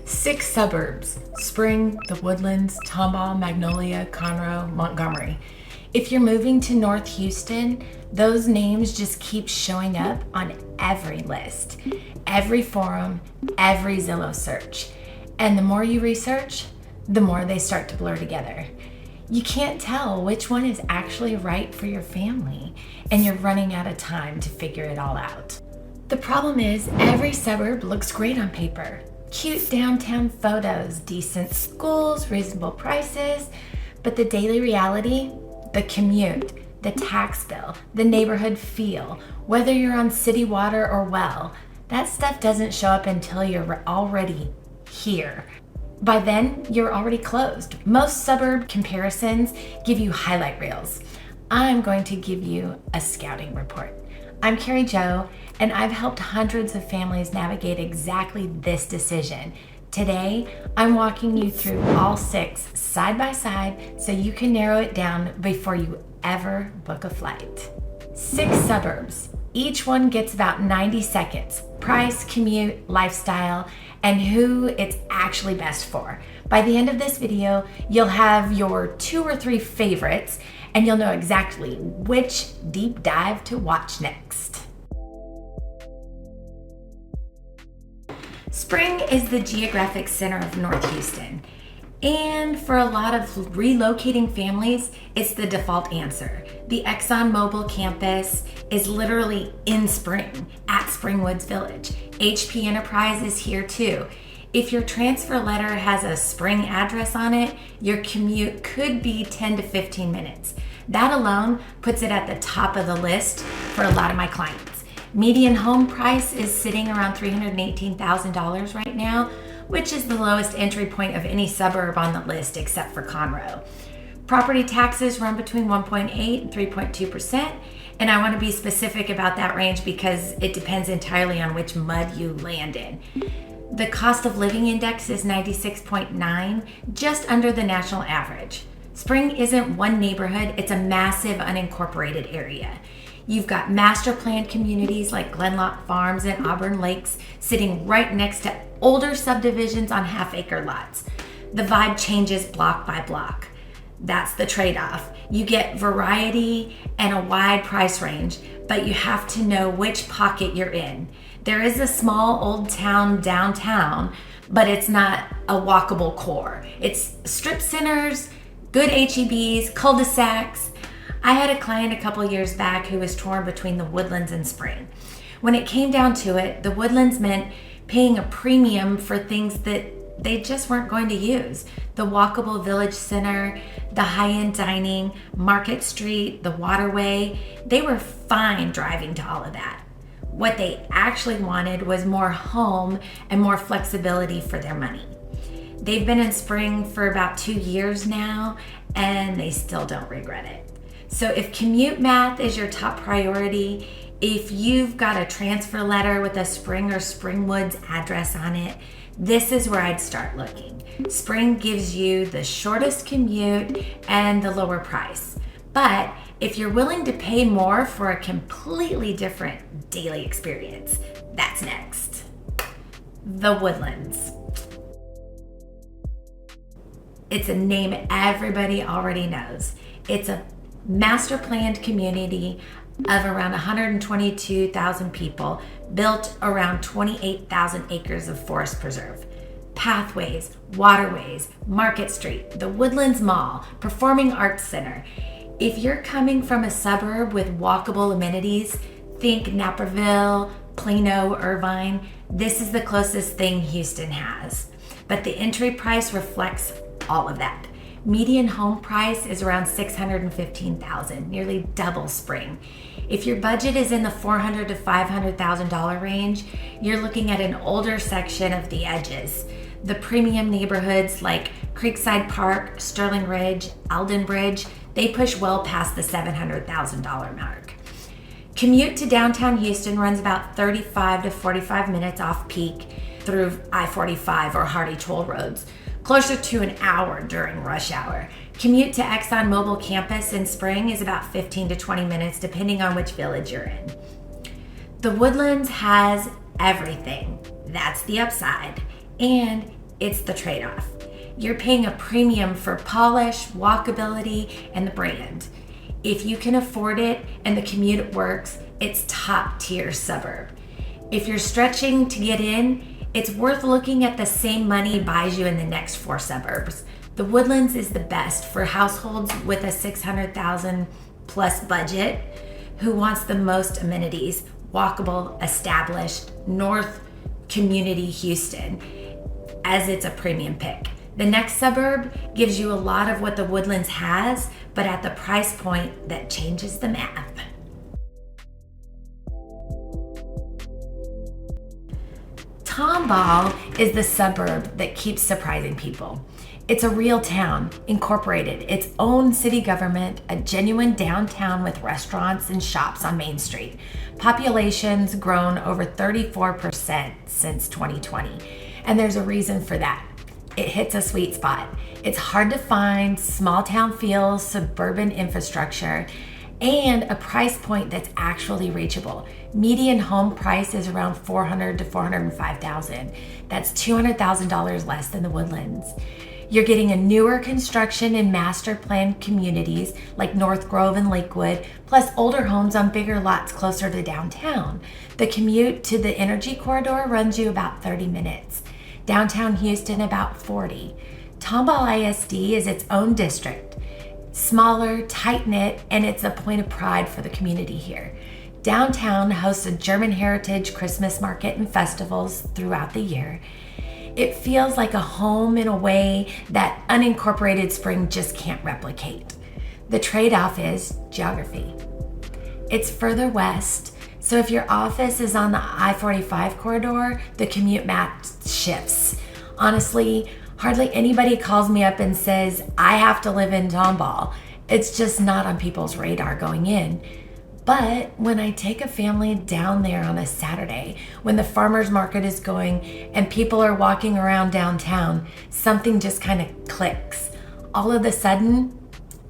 6 suburbs: Spring, the Woodlands, Tomball, Magnolia, Conroe, Montgomery. If you're moving to North Houston, those names just keep showing up on every list, every forum, every Zillow search. And the more you research, the more they start to blur together. You can't tell which one is actually right for your family, and you're running out of time to figure it all out. The problem is, every suburb looks great on paper. Cute downtown photos, decent schools, reasonable prices, but the daily reality, the commute, the tax bill, the neighborhood feel, whether you're on city water or well, that stuff doesn't show up until you're already here. By then, you're already closed. Most suburb comparisons give you highlight reels. I'm going to give you a scouting report. I'm Cari Jo, and I've helped hundreds of families navigate exactly this decision. Today, I'm walking you through all 6 side by side so you can narrow it down before you ever book a flight. 6 suburbs. Each one gets about 90 seconds. Price, commute, lifestyle, and who it's actually best for. By the end of this video, you'll have your 2 or 3 favorites, and you'll know exactly which deep dive to watch next. Spring is the geographic center of North Houston, and for a lot of relocating families, it's the default answer. The ExxonMobil campus is literally in Spring, at Springwoods Village. HP Enterprise is here too. If your transfer letter has a Spring address on it, your commute could be 10 to 15 minutes. That alone puts it at the top of the list for a lot of my clients. Median home price is sitting around $318,000 right now, which is the lowest entry point of any suburb on the list except for Conroe. Property taxes run between 1.8 and 3.2%, and I want to be specific about that range because it depends entirely on which mud you land in. The cost of living index is 96.9, just under the national average. Spring isn't one neighborhood, it's a massive unincorporated area. You've got master planned communities like Glenlock Farms and Auburn Lakes sitting right next to older subdivisions on half-acre lots. The vibe changes block by block. That's the trade-off. You get variety and a wide price range, but you have to know which pocket you're in. There is a small old town downtown, but it's not a walkable core. It's strip centers, good HEBs, cul-de-sacs. I had a client a couple years back who was torn between the Woodlands and Spring. When it came down to it, the Woodlands meant paying a premium for things that they just weren't going to use. The walkable village center, the high-end dining, Market Street, the waterway, they were fine driving to all of that. What they actually wanted was more home and more flexibility for their money. They've been in Spring for about 2 years now, and they still don't regret it. So if commute math is your top priority, if you've got a transfer letter with a Spring or Springwoods address on it, this is where I'd start looking. Spring gives you the shortest commute and the lower price. But if you're willing to pay more for a completely different daily experience, that's next. The Woodlands. It's a name everybody already knows. It's a master planned community of around 122,000 people, built around 28,000 acres of forest preserve. Pathways, waterways, Market Street, the Woodlands Mall, Performing Arts Center. If you're coming from a suburb with walkable amenities, think Naperville, Plano, Irvine, this is the closest thing Houston has. But the entry price reflects all of that. Median home price is around $615,000, nearly double Spring. If your budget is in the $400,000 to $500,000 range, you're looking at an older section of the edges. The premium neighborhoods like Creekside Park, Sterling Ridge, Alden Bridge, they push well past the $700,000 mark. Commute to downtown Houston runs about 35 to 45 minutes off peak through I-45 or Hardy Toll roads, closer to an hour during rush hour. Commute to ExxonMobil campus in Spring is about 15 to 20 minutes, depending on which village you're in. The Woodlands has everything. That's the upside. And it's the trade-off. You're paying a premium for polish, walkability, and the brand. If you can afford it and the commute works, it's top tier suburb. If you're stretching to get in, it's worth looking at the same money buys you in the next 4 suburbs. The Woodlands is the best for households with a $600,000 plus budget who wants the most amenities, walkable, established, North Community Houston, as it's a premium pick. The next suburb gives you a lot of what the Woodlands has, but at the price point that changes the math. Tomball is the suburb that keeps surprising people. It's a real town, incorporated, its own city government, a genuine downtown with restaurants and shops on Main Street. Population's grown over 34% since 2020, and there's a reason for that. It hits a sweet spot. It's hard to find, small town feel, suburban infrastructure, and a price point that's actually reachable. Median home price is around $400,000 to $405,000. That's $200,000 less than the Woodlands. You're getting a newer construction in master planned communities like North Grove and Lakewood, plus older homes on bigger lots closer to downtown. The commute to the energy corridor runs you about 30 minutes. Downtown Houston about 40. Tomball ISD is its own district. Smaller, tight-knit, and it's a point of pride for the community here. Downtown hosts a German heritage Christmas market and festivals throughout the year. It feels like a home in a way that unincorporated Spring just can't replicate. The trade-off is geography. It's further west, so if your office is on the I-45 corridor, the commute map shifts. Honestly, hardly anybody calls me up and says, I have to live in Tomball. It's just not on people's radar going in. But when I take a family down there on a Saturday, when the farmer's market is going and people are walking around downtown, something just kind of clicks. All of a sudden,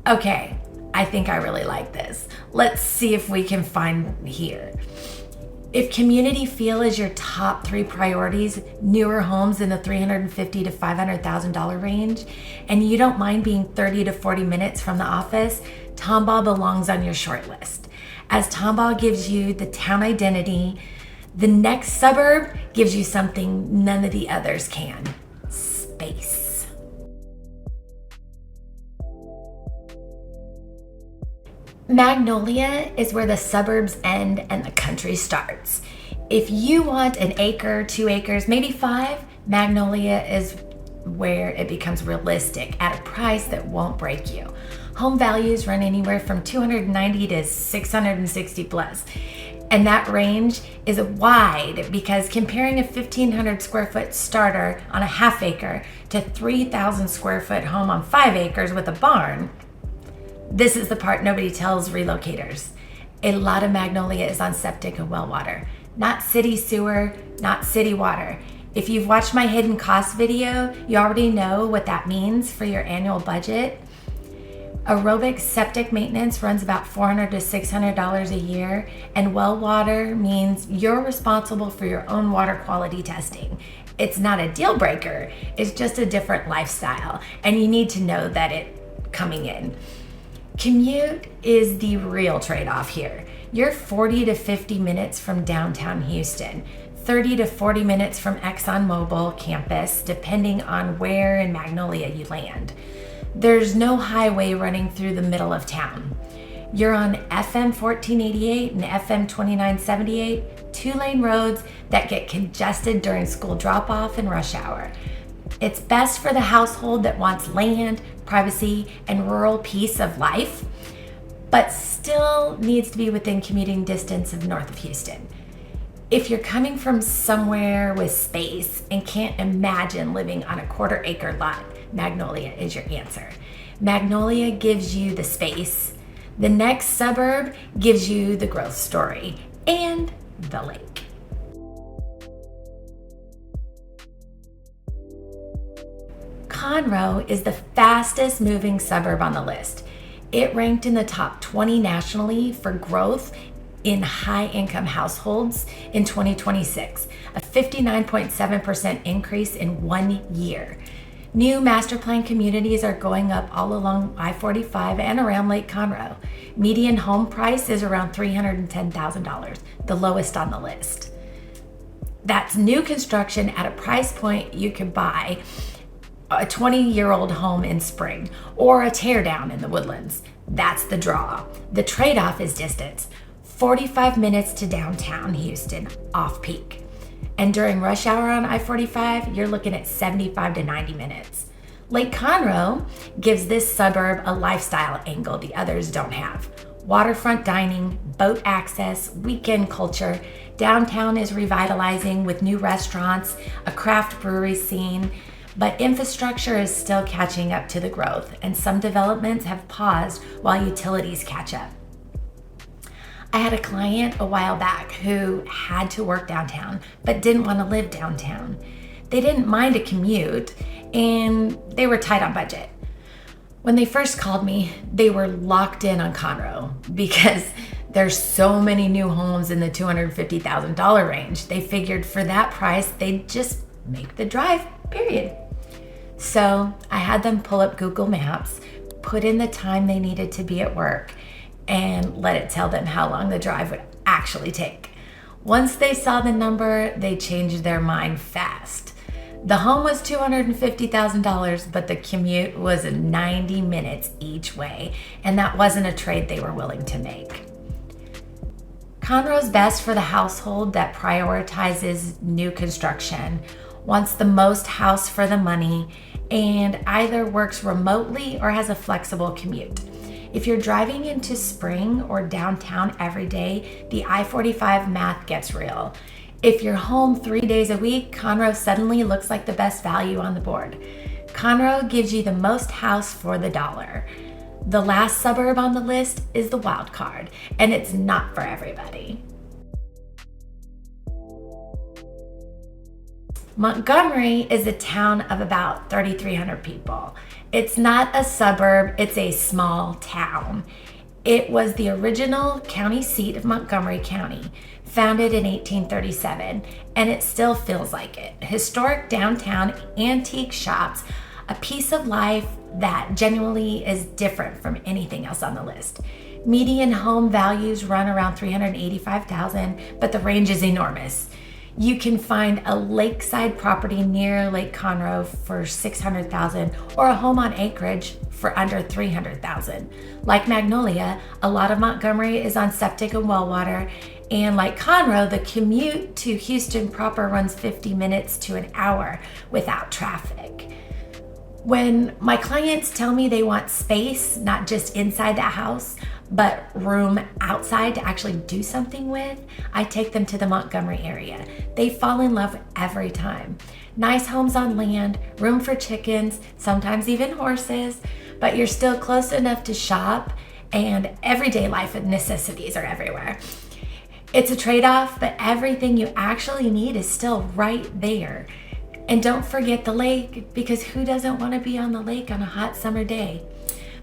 okay, I think I really like this. Let's see if we can find here. If community feel is your top 3 priorities, newer homes in the $350,000 to $500,000 range, and you don't mind being 30 to 40 minutes from the office, Tomball belongs on your short list. As Tomball gives you the town identity, the next suburb gives you something none of the others can: space. Magnolia is where the suburbs end and the country starts. If you want an acre, 2 acres, maybe 5, Magnolia is where it becomes realistic at a price that won't break you. Home values run anywhere from $290,000 to $660,000 plus. And that range is wide because comparing a 1,500 square foot starter on a half acre to 3,000 square foot home on 5 acres with a barn, this is the part nobody tells relocators. A lot of Magnolia is on septic and well water, not city sewer, not city water. If you've watched my hidden cost video, you already know what that means for your annual budget. Aerobic septic maintenance runs about $400 to $600 a year, and well water means you're responsible for your own water quality testing. It's not a deal breaker, it's just a different lifestyle, and you need to know that it's coming in. Commute is the real trade-off here. You're 40 to 50 minutes from downtown Houston, 30 to 40 minutes from ExxonMobil campus, depending on where in Magnolia you land. There's no highway running through the middle of town. You're on FM 1488 and FM 2978, 2-lane roads that get congested during school drop-off and rush hour. It's best for the household that wants land, privacy, and rural peace of life, but still needs to be within commuting distance of north of Houston. If you're coming from somewhere with space and can't imagine living on a 1/4 acre lot, Magnolia is your answer. Magnolia gives you the space. The next suburb gives you the growth story and the lake. Conroe is the fastest moving suburb on the list. It ranked in the top 20 nationally for growth in high-income households in 2026, a 59.7% increase in 1 year. New master plan communities are going up all along I-45 and around Lake Conroe. Median home price is around $310,000, the lowest on the list. That's new construction at a price point you could buy a 20-year-old home in Spring or a teardown in the Woodlands. That's the draw. The trade-off is distance. 45 minutes to downtown Houston, off-peak. And during rush hour on I-45, you're looking at 75 to 90 minutes. Lake Conroe gives this suburb a lifestyle angle the others don't have. Waterfront dining, boat access, weekend culture. Downtown is revitalizing with new restaurants, a craft brewery scene, but infrastructure is still catching up to the growth, and some developments have paused while utilities catch up. I had a client a while back who had to work downtown, but didn't want to live downtown. They didn't mind a commute, and they were tight on budget. When they first called me, they were locked in on Conroe because there's so many new homes in the $250,000 range. They figured for that price, they'd just make the drive, period. So I had them pull up Google Maps, put in the time they needed to be at work, and let it tell them how long the drive would actually take. Once they saw the number, they changed their mind fast. The home was $250,000, but the commute was 90 minutes each way, and that wasn't a trade they were willing to make. Conroe's best for the household that prioritizes new construction, wants the most house for the money, and either works remotely or has a flexible commute. If you're driving into Spring or downtown every day, the I-45 math gets real. If you're home 3 days a week, Conroe suddenly looks like the best value on the board. Conroe gives you the most house for the dollar. The last suburb on the list is the wild card, and it's not for everybody. Montgomery is a town of about 3,300 people. It's not a suburb, it's a small town. It was the original county seat of Montgomery County, founded in 1837, and it still feels like it. Historic downtown, antique shops, a piece of life that genuinely is different from anything else on the list. Median home values run around $385,000, but the range is enormous. You can find a lakeside property near Lake Conroe for $600,000 or a home on acreage for under $300,000. Like Magnolia, a lot of Montgomery is on septic and well water, and like Conroe, the commute to Houston proper runs 50 minutes to an hour without traffic. When my clients tell me they want space, not just inside the house, but room outside to actually do something with, I take them to the Montgomery area. They fall in love every time. Nice homes on land, room for chickens, sometimes even horses, but you're still close enough to shop, and everyday life and necessities are everywhere. It's a trade-off, but everything you actually need is still right there. And don't forget the lake, because who doesn't want to be on the lake on a hot summer day?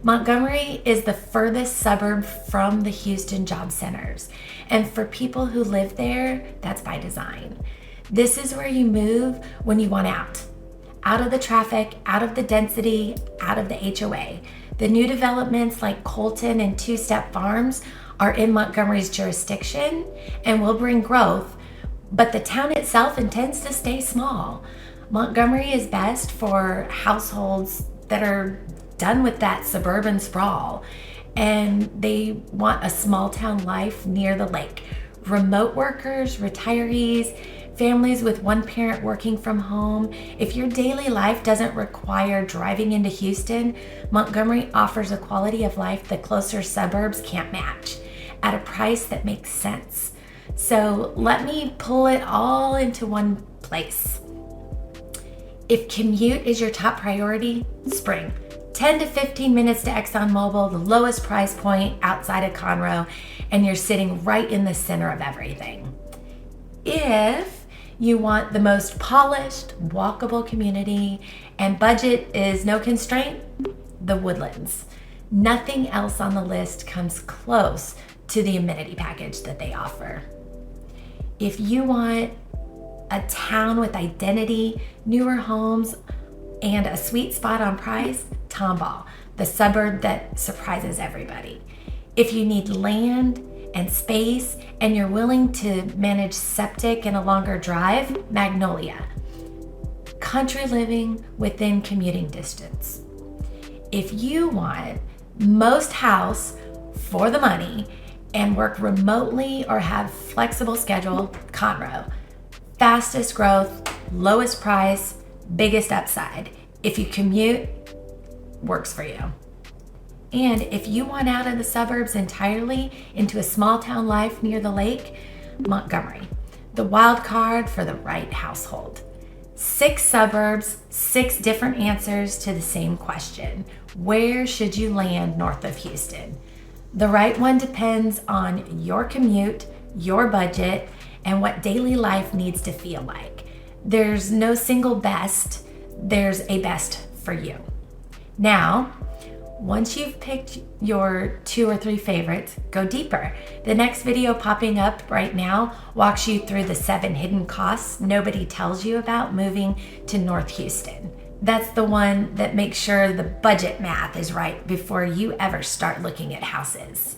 Montgomery is the furthest suburb from the Houston job centers. And for people who live there, that's by design. This is where you move when you want out of the traffic, out of the density, out of the HOA. The new developments like Colton and Two Step Farms are in Montgomery's jurisdiction and will bring growth, but the town itself intends to stay small. Montgomery is best for households that are done with that suburban sprawl, and they want a small town life near the lake. Remote workers, retirees, families with one parent working from home. If your daily life doesn't require driving into Houston, Montgomery offers a quality of life the closer suburbs can't match at a price that makes sense. So let me pull it all into one place. If commute is your top priority, Spring. 10 to 15 minutes to ExxonMobil, the lowest price point outside of Conroe, and you're sitting right in the center of everything. If you want the most polished, walkable community and budget is no constraint, the Woodlands. Nothing else on the list comes close to the amenity package that they offer. If you want a town with identity, newer homes, and a sweet spot on price, Tomball, the suburb that surprises everybody. If you need land and space and you're willing to manage septic and a longer drive, Magnolia. Country living within commuting distance. If you want most house for the money and work remotely or have flexible schedule, Conroe. Fastest growth, lowest price, biggest upside. If you commute, works for you. And if you want out of the suburbs entirely into a small town life near the lake, Montgomery, the wild card for the right household. 6 suburbs, 6 different answers to the same question. Where should you land north of Houston? The right one depends on your commute, your budget, and what daily life needs to feel like. There's no single best, there's a best for you. Now, once you've picked your 2 or 3 favorites, go deeper. The next video popping up right now walks you through the 7 hidden costs nobody tells you about moving to North Houston. That's the one that makes sure the budget math is right before you ever start looking at houses.